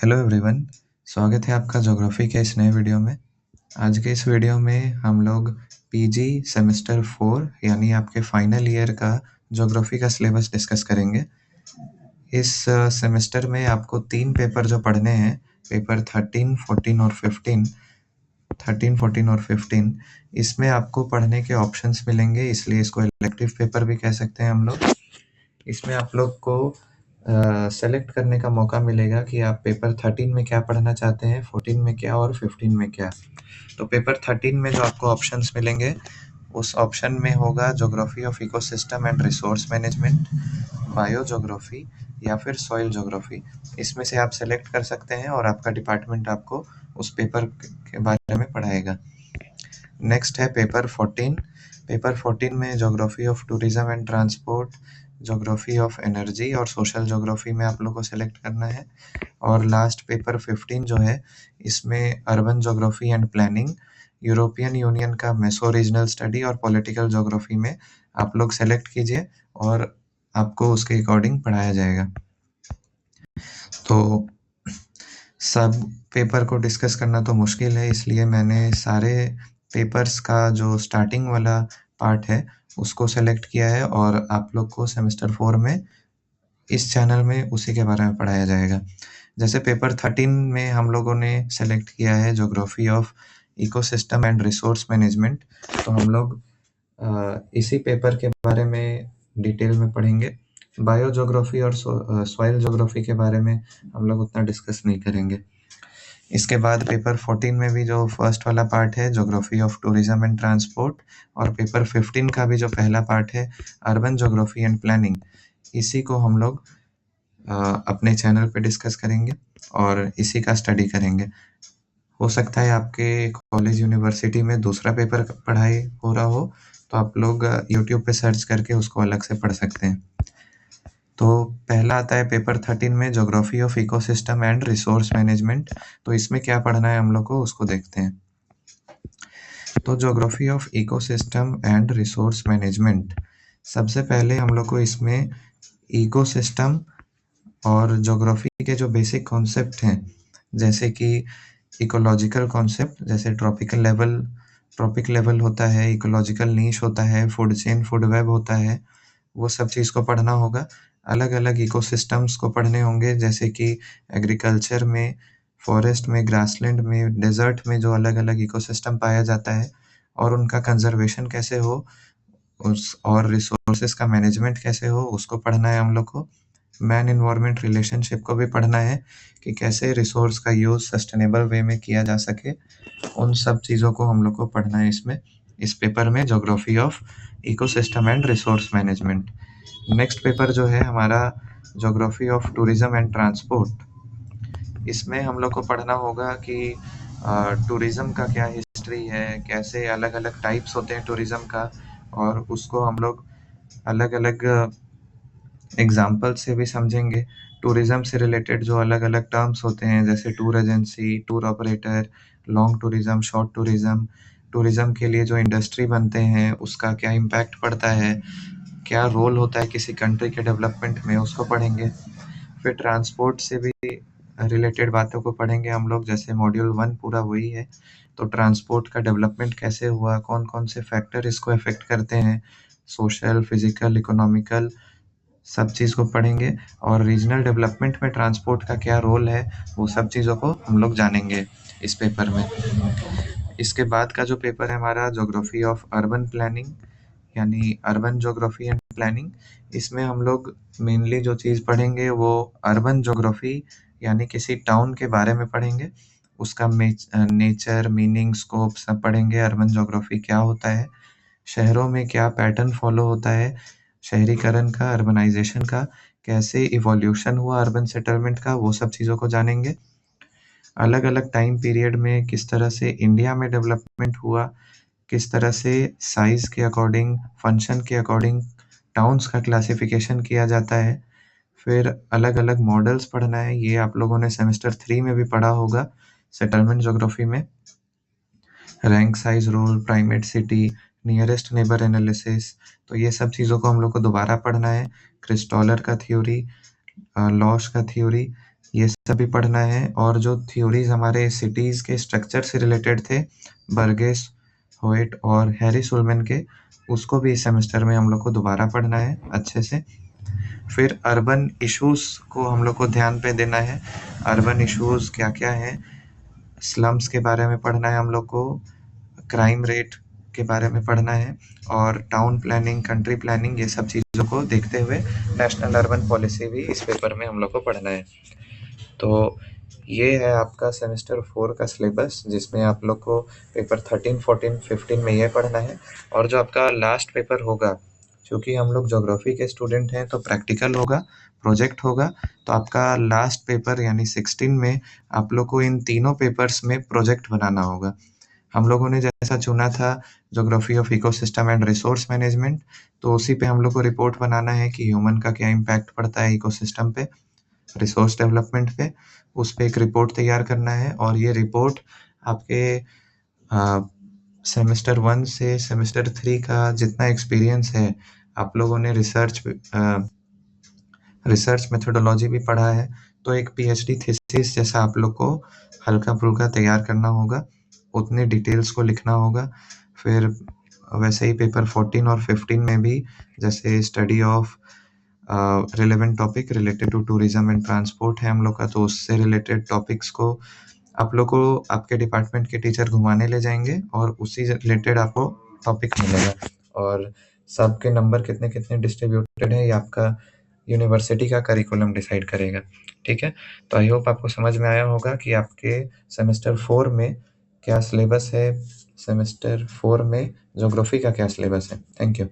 Hello everyone, स्वागत है आपका ज्योग्राफी के इस नए वीडियो में। आज के इस वीडियो में हम लोग पीजी सेमेस्टर 4 यानी आपके फाइनल ईयर का ज्योग्राफी का सिलेबस डिस्कस करेंगे। इस सेमेस्टर में आपको 3 पेपर जो पढ़ने हैं, पेपर 13, 14 और 15, इसमें आपको पढ़ने के ऑप्शंस मिलेंगे, इसलिए इसको इलेक्टिव पेपर भी कह सकते हैं हम लोग। इसमें आप लोग को सेलेक्ट करने का मौका मिलेगा कि आप पेपर 13 में क्या पढ़ना चाहते हैं, 14 में क्या और 15 में क्या। तो पेपर 13 में जो आपको ऑप्शंस मिलेंगे, उस ऑप्शन में होगा geography of ecosystem and resource management, bio geography या फिर सॉइल ज्योग्राफी। इसमें से आप सेलेक्ट कर सकते हैं और आपका डिपार्टमेंट आपको उस पेपर के बारे में पढ़ाएगा। नेक्स्ट है पेपर 14। पेपर 14 में geography of tourism and transport, geography of energy और सोशल ज्योग्राफी में आप लोग को सेलेक्ट करना है। और लास्ट पेपर 15 जो है, इसमें urban geography and planning, European union का मेसो रीजनल स्टडी और पॉलिटिकल ज्योग्राफी में आप लोग सेलेक्ट कीजिए और आपको उसके अकॉर्डिंग पढ़ाया जाएगा। तो सब पेपर को डिस्कस करना तो मुश्किल है, इसलिए मैंने सारे पेपर्स का जो स्टार्टिंग वाला पार्ट है उसको सेलेक्ट किया है और आप लोग को सेमेस्टर 4 में इस चैनल में उसी के बारे में पढ़ाया जाएगा। जैसे पेपर 13 में हम लोगों ने सेलेक्ट किया है geography of ecosystem and resource management, तो हम लोग इसी पेपर के बारे में डिटेल में पढ़ेंगे। बायो ज्योग्राफी और सॉइल ज्योग्राफी के बारे में हम लोग उतना डिस्कस नहीं करेंगे। इसके बाद पेपर 14 में भी जो फर्स्ट वाला पार्ट है geography of tourism and transport, और पेपर 15 का भी जो पहला पार्ट है अर्बन ज्योग्राफी एंड प्लानिंग, इसी को हम लोग अपने चैनल पे डिस्कस करेंगे और इसी का स्टडी करेंगे। हो सकता है आपके कॉलेज यूनिवर्सिटी में दूसरा पेपर पढ़ाई हो रहा हो, तो आप लोग यूट्यूब पे सर्च करके उसको अलग से पढ़ सकते हैं। तो पहला आता है पेपर 13 में geography of ecosystem and resource management. तो इसमें क्या पढ़ना है हम लोग को, उसको देखते हैं। तो geography of ecosystem and resource management, सबसे पहले हम लोग को इसमें इकोसिस्टम और ज्योग्राफी के जो बेसिक कॉन्सेप्ट हैं, जैसे कि इकोलॉजिकल कॉन्सेप्ट, जैसे ट्रॉपिक लेवल होता है, इकोलॉजिकल नीश होता है, फूड चेन, फूड वेब होता है, वो सब चीज़ को पढ़ना होगा। अलग-अलग इकोसिस्टम्स को पढ़ने होंगे, जैसे कि एग्रीकल्चर में, फॉरेस्ट में, ग्रासलैंड में, डेजर्ट में जो अलग-अलग इकोसिस्टम पाया जाता है और उनका कंजर्वेशन कैसे हो, उस और रिसोर्सेज का मैनेजमेंट कैसे हो, उसको पढ़ना है हम लोग को। मैन एनवायरनमेंट रिलेशनशिप को भी पढ़ना है कि कैसे रिसोर्स का यूज़ सस्टेनेबल वे में किया जा सके। उन सब चीज़ों को हम लोग को पढ़ना है इसमें, इस पेपर में, geography of ecosystem and resource management. Next paper जो है हमारा geography of tourism and transport, इसमें हम लोग को पढ़ना होगा कि टूरिज्म का क्या हिस्ट्री है, कैसे अलग-अलग टाइप्स होते हैं टूरिज्म का, और उसको हम लोग अलग-अलग एग्जाम्पल से भी समझेंगे। टूरिज्म से रिलेटेड जो अलग-अलग टर्म्स होते हैं, जैसे tour agency, tour operator, long tourism, short tourism, tourism के लिए जो इंडस्ट्री बनते हैं उसका क्या इम्पैक्ट पड़ता है, क्या रोल होता है किसी कंट्री के डेवलपमेंट में, उसको पढ़ेंगे। फिर ट्रांसपोर्ट से भी रिलेटेड बातों को पढ़ेंगे हम लोग, जैसे मॉड्यूल 1 पूरा वही है। तो ट्रांसपोर्ट का डेवलपमेंट कैसे हुआ, कौन-कौन से फैक्टर इसको अफेक्ट करते हैं, सोशल, फिजिकल, इकोनॉमिकल, सब चीज़ को पढ़ेंगे। और रीजनल डेवलपमेंट में ट्रांसपोर्ट का क्या रोल है, वो सब चीज़ों को हम लोग जानेंगे इस पेपर में। इसके बाद का जो पेपर है हमारा ज्योग्राफी ऑफ अर्बन प्लानिंग, यानी अर्बन ज्योग्राफी एंड प्लानिंग, इसमें हम लोग मेनली जो चीज़ पढ़ेंगे वो अर्बन ज्योग्राफी यानी किसी टाउन के बारे में पढ़ेंगे, उसका नेचर, मीनिंग, स्कोप सब पढ़ेंगे। अर्बन ज्योग्राफी क्या होता है, शहरों में क्या पैटर्न फॉलो होता है शहरीकरण का, अर्बनाइजेशन का, कैसे इवोल्यूशन हुआ अर्बन सेटलमेंट का, वो सब चीज़ों को जानेंगे। अलग-अलग टाइम पीरियड में किस तरह से इंडिया में डेवलपमेंट हुआ, किस तरह से साइज़ के अकॉर्डिंग, फंक्शन के अकॉर्डिंग टाउन्स का क्लासिफिकेशन किया जाता है। फिर अलग-अलग मॉडल्स पढ़ना है, ये आप लोगों ने सेमेस्टर 3 में भी पढ़ा होगा सेटलमेंट ज्योग्राफी में। Rank size rule, primate city, nearest neighbour analysis, तो ये सब चीज़ों को हम लोग को दोबारा पढ़ना है। क्रिस्टॉलर का थ्योरी, लॉश का थ्योरी, ये सब भी पढ़ना है और जो थ्योरीज़ हमारे सिटीज़ के स्ट्रक्चर से रिलेटेड थे, बर्गेस, होयट और हैरी सुलमान के, उसको भी इस सेमेस्टर में हम लोग को दोबारा पढ़ना है अच्छे से। फिर अर्बन इश्यूज़ को हम लोग को ध्यान पे देना है। अर्बन इश्यूज़ क्या-क्या हैं? स्लम्स के बारे में पढ़ना है हम लोग को, क्राइम रेट के बारे में पढ़ना है और टाउन प्लानिंग, कंट्री प्लानिंग ये सब चीज़ों को देखते हुए नेशनल अर्बन पॉलिसी भी इस पेपर में हम लोग को पढ़ना है। तो ये है आपका सेमेस्टर 4 का सिलेबस जिसमें आप लोग को पेपर 13, 14, 15 में ये पढ़ना है और जो आपका लास्ट पेपर होगा, चूँकि हम लोग ज्योग्राफी के स्टूडेंट हैं तो प्रैक्टिकल होगा, प्रोजेक्ट होगा, तो आपका लास्ट पेपर यानी 16 में आप लोग को इन तीनों पेपर्स में प्रोजेक्ट बनाना होगा। हम लोगों ने जैसा चुना था geography of ecosystem and resource management, तो उसी पे हम लोग को रिपोर्ट बनाना है कि ह्यूमन का क्या इम्पैक्ट पड़ता है इकोसिस्टम पे, रिसोर्स डेवलपमेंट पे, उस पे एक रिपोर्ट तैयार करना है और ये रिपोर्ट आपके सेमेस्टर 1 से सेमेस्टर 3 का जितना एक्सपीरियंस है, आप लोगों ने रिसर्च मेथोडोलॉजी भी पढ़ा है, तो एक पीएचडी थीसिस जैसा आप लोग को हल्का-फुल्का तैयार करना होगा, उतने डिटेल्स को लिखना होगा। फिर वैसे ही पेपर 14 और 15 में भी जैसे study of relevant topic related to tourism and transport है हम लोग का, तो उससे रिलेटेड टॉपिक्स को आप लोग को आपके डिपार्टमेंट के टीचर घुमाने ले जाएँगे और उसी से रिलेटेड आपको टॉपिक मिलेगा और सबके नंबर कितने-कितने डिस्ट्रीब्यूटेड है, ये आपका यूनिवर्सिटी का करिकुलम डिसाइड करेगा, ठीक है? तो आई होप आपको समझ में आया होगा कि आपके सेमेस्टर 4 में क्या सिलेबस है, सेमेस्टर 4 में ज्योग्राफी का क्या सिलेबस है। Thank you.